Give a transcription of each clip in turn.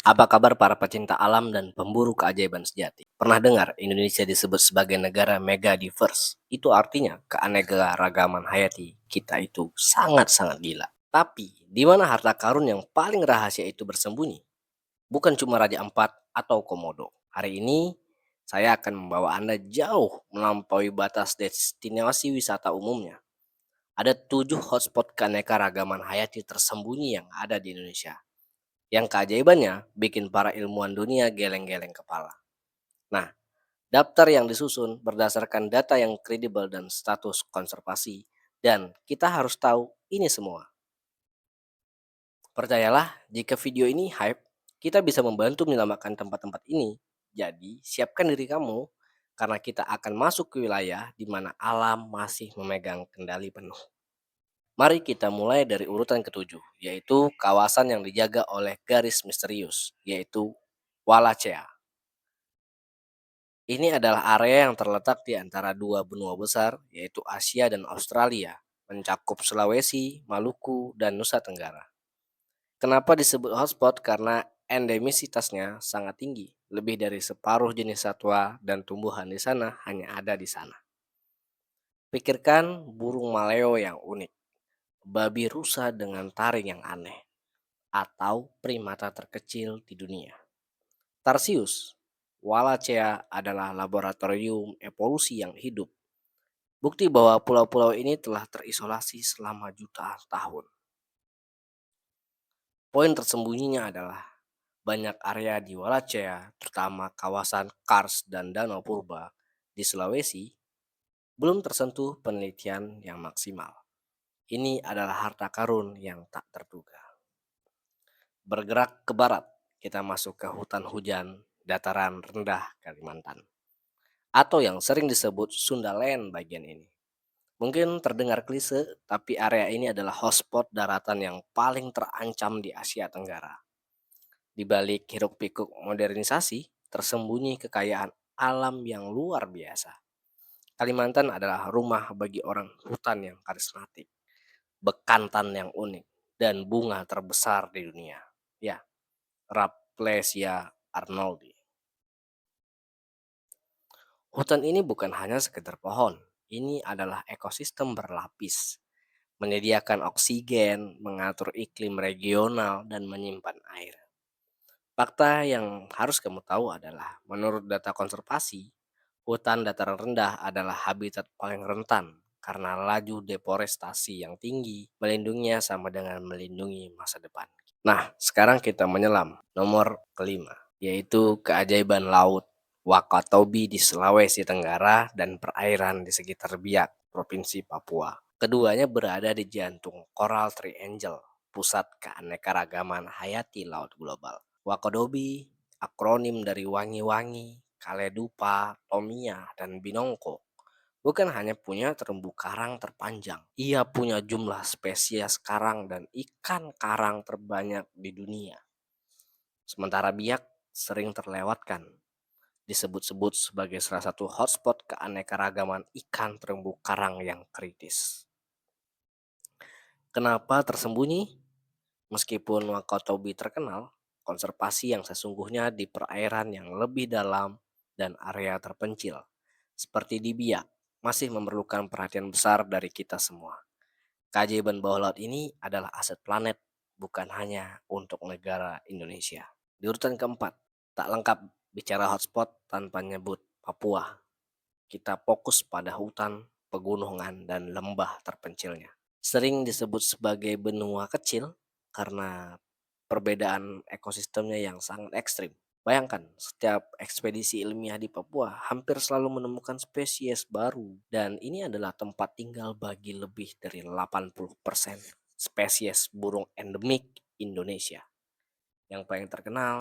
Apa kabar para pecinta alam dan pemburu keajaiban sejati? Pernah dengar Indonesia disebut sebagai negara mega diverse? Itu artinya keanekaragaman hayati kita itu sangat-sangat gila. Tapi, di mana harta karun yang paling rahasia itu bersembunyi? Bukan cuma Raja Ampat atau Komodo. Hari ini, saya akan membawa Anda jauh melampaui batas destinasi wisata umumnya. Ada 7 hotspot keanekaragaman hayati tersembunyi yang ada di Indonesia yang keajaibannya bikin para ilmuwan dunia geleng-geleng kepala. Nah, daftar yang disusun berdasarkan data yang kredibel dan status konservasi, dan kita harus tahu ini semua. Percayalah, jika video ini hype, kita bisa membantu menyelamatkan tempat-tempat ini. Jadi, siapkan diri kamu, karena kita akan masuk ke wilayah di mana alam masih memegang kendali penuh. Mari kita mulai dari urutan ketujuh, yaitu kawasan yang dijaga oleh garis misterius, yaitu Wallacea. Ini adalah area yang terletak di antara dua benua besar, yaitu Asia dan Australia, mencakup Sulawesi, Maluku, dan Nusa Tenggara. Kenapa disebut hotspot? Karena endemisitasnya sangat tinggi. Lebih dari separuh jenis satwa dan tumbuhan di sana hanya ada di sana. Pikirkan burung maleo yang unik, babi rusa dengan taring yang aneh, atau primata terkecil di dunia. Tarsius, Wallacea adalah laboratorium evolusi yang hidup. Bukti bahwa pulau-pulau ini telah terisolasi selama jutaan tahun. Poin tersembunyinya adalah banyak area di Wallacea, terutama kawasan Kars dan Danau Purba di Sulawesi, belum tersentuh penelitian yang maksimal. Ini adalah harta karun yang tak terduga. Bergerak ke barat, kita masuk ke hutan hujan dataran rendah Kalimantan, atau yang sering disebut Sundaland bagian ini. Mungkin terdengar klise, tapi area ini adalah hotspot daratan yang paling terancam di Asia Tenggara. Di balik hiruk-pikuk modernisasi, tersembunyi kekayaan alam yang luar biasa. Kalimantan adalah rumah bagi orang hutan yang karismatik, bekantan yang unik, dan bunga terbesar di dunia. Ya, Rafflesia arnoldi. Hutan ini bukan hanya sekedar pohon, ini adalah ekosistem berlapis, menyediakan oksigen, mengatur iklim regional, dan menyimpan air. Fakta yang harus kamu tahu adalah, menurut data konservasi, hutan dataran rendah adalah habitat paling rentan karena laju deforestasi yang tinggi. Melindunginya sama dengan melindungi masa depan. Nah, sekarang kita menyelam. Nomor kelima, yaitu keajaiban laut Wakatobi di Sulawesi Tenggara dan perairan di sekitar Biak, Provinsi Papua. Keduanya berada di jantung Coral Triangle, pusat keanekaragaman hayati laut global. Wakatobi akronim dari wangi-wangi, kaledupa, tomia, dan binongko. Bukan hanya punya terumbu karang terpanjang, ia punya jumlah spesies karang dan ikan karang terbanyak di dunia. Sementara Biak sering terlewatkan, disebut-sebut sebagai salah satu hotspot keanekaragaman ikan terumbu karang yang kritis. Kenapa tersembunyi? Meskipun Wakatobi terkenal, konservasi yang sesungguhnya di perairan yang lebih dalam dan area terpencil, seperti di Biak, masih memerlukan perhatian besar dari kita semua. Keajaiban bawah laut ini adalah aset planet, bukan hanya untuk negara Indonesia. Di urutan keempat, tak lengkap bicara hotspot tanpa nyebut Papua. Kita fokus pada hutan, pegunungan, dan lembah terpencilnya. Sering disebut sebagai benua kecil karena perbedaan ekosistemnya yang sangat ekstrim. Bayangkan, setiap ekspedisi ilmiah di Papua hampir selalu menemukan spesies baru, dan ini adalah tempat tinggal bagi lebih dari 80% spesies burung endemik Indonesia. Yang paling terkenal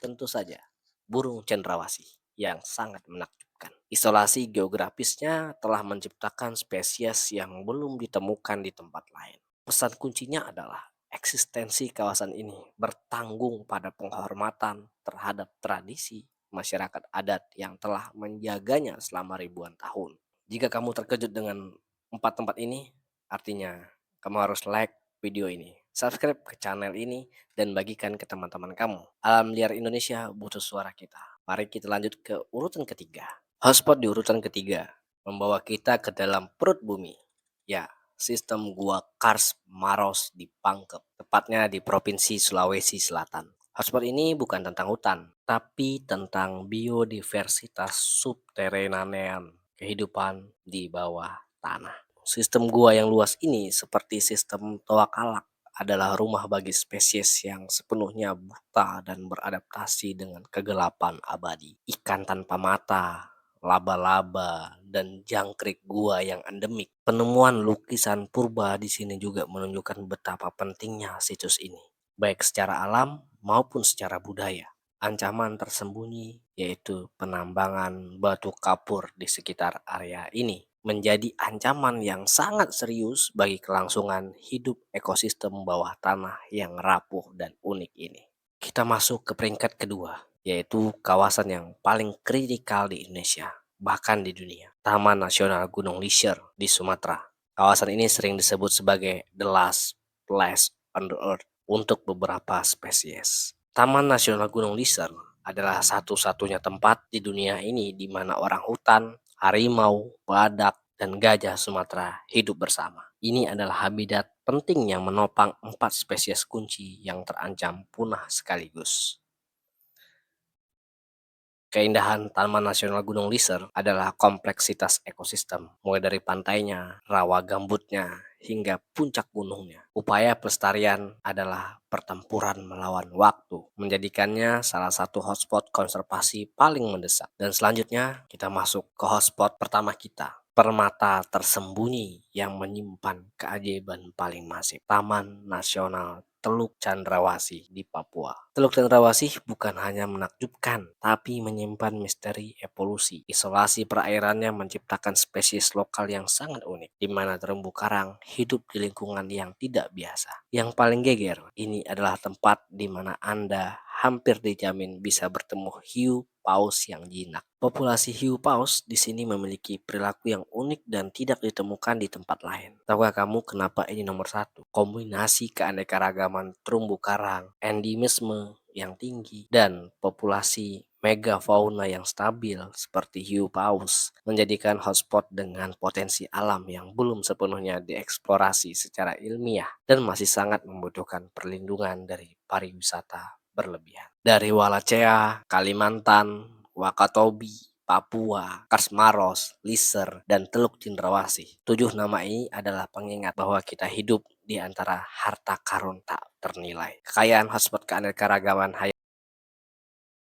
tentu saja burung cendrawasih yang sangat menakjubkan. Isolasi geografisnya telah menciptakan spesies yang belum ditemukan di tempat lain. Pesan kuncinya adalah eksistensi kawasan ini bertanggung pada penghormatan terhadap tradisi masyarakat adat yang telah menjaganya selama ribuan tahun. Jika kamu terkejut dengan 4 tempat ini, artinya kamu harus like video ini Subscribe ke channel ini dan bagikan ke teman-teman kamu. Alam liar Indonesia butuh suara kita. Mari kita lanjut ke urutan ketiga. Hotspot di urutan ketiga membawa kita ke dalam perut bumi. Ya, sistem gua Kars Maros di Pangkep, tepatnya di Provinsi Sulawesi Selatan. Hotspot ini bukan tentang hutan, tapi tentang biodiversitas subterenanean, kehidupan di bawah tanah. Sistem gua yang luas ini seperti sistem toa kalak adalah rumah bagi spesies yang sepenuhnya buta dan beradaptasi dengan kegelapan abadi. Ikan tanpa mata, laba-laba, dan jangkrik gua yang endemik. Penemuan lukisan purba di sini juga menunjukkan betapa pentingnya situs ini, baik secara alam maupun secara budaya. Ancaman tersembunyi yaitu penambangan batu kapur di sekitar area ini menjadi ancaman yang sangat serius bagi kelangsungan hidup ekosistem bawah tanah yang rapuh dan unik ini. Kita masuk ke peringkat kedua, yaitu kawasan yang paling kritikal di Indonesia, bahkan di dunia. Taman Nasional Gunung Lisher di Sumatera. Kawasan ini sering disebut sebagai the last place on the earth untuk beberapa spesies. Taman Nasional Gunung Lisher adalah satu-satunya tempat di dunia ini di mana orang hutan, harimau, badak, dan gajah Sumatera hidup bersama. Ini adalah habitat penting yang menopang 4 spesies kunci yang terancam punah sekaligus. Keindahan Taman Nasional Gunung Liser adalah kompleksitas ekosistem, mulai dari pantainya, rawa gambutnya, hingga puncak gunungnya. Upaya pelestarian adalah pertempuran melawan waktu, menjadikannya salah satu hotspot konservasi paling mendesak. Dan selanjutnya kita masuk ke hotspot pertama kita, permata tersembunyi yang menyimpan keajaiban paling masif, Taman Nasional Teluk Cendrawasih di Papua. Teluk Cendrawasih bukan hanya menakjubkan, tapi menyimpan misteri evolusi. Isolasi perairannya menciptakan spesies lokal yang sangat unik, di mana terumbu karang hidup di lingkungan yang tidak biasa. Yang paling geger, ini adalah tempat di mana Anda hampir dijamin bisa bertemu hiu paus yang jinak. Populasi hiu paus di sini memiliki perilaku yang unik dan tidak ditemukan di tempat lain. Tahukah kamu kenapa ini nomor satu? Kombinasi keanekaragaman terumbu karang, endemisme yang tinggi, dan populasi megafauna yang stabil seperti hiu paus menjadikan hotspot dengan potensi alam yang belum sepenuhnya dieksplorasi secara ilmiah dan masih sangat membutuhkan perlindungan dari pariwisata berlebihan. Dari Wallacea, Kalimantan, Wakatobi, Papua, Kars Maros, Liser, dan Teluk Cendrawasih. 7 nama ini adalah pengingat bahwa kita hidup di antara harta karun tak ternilai. Kekayaan hotspot keanekaragaman hayati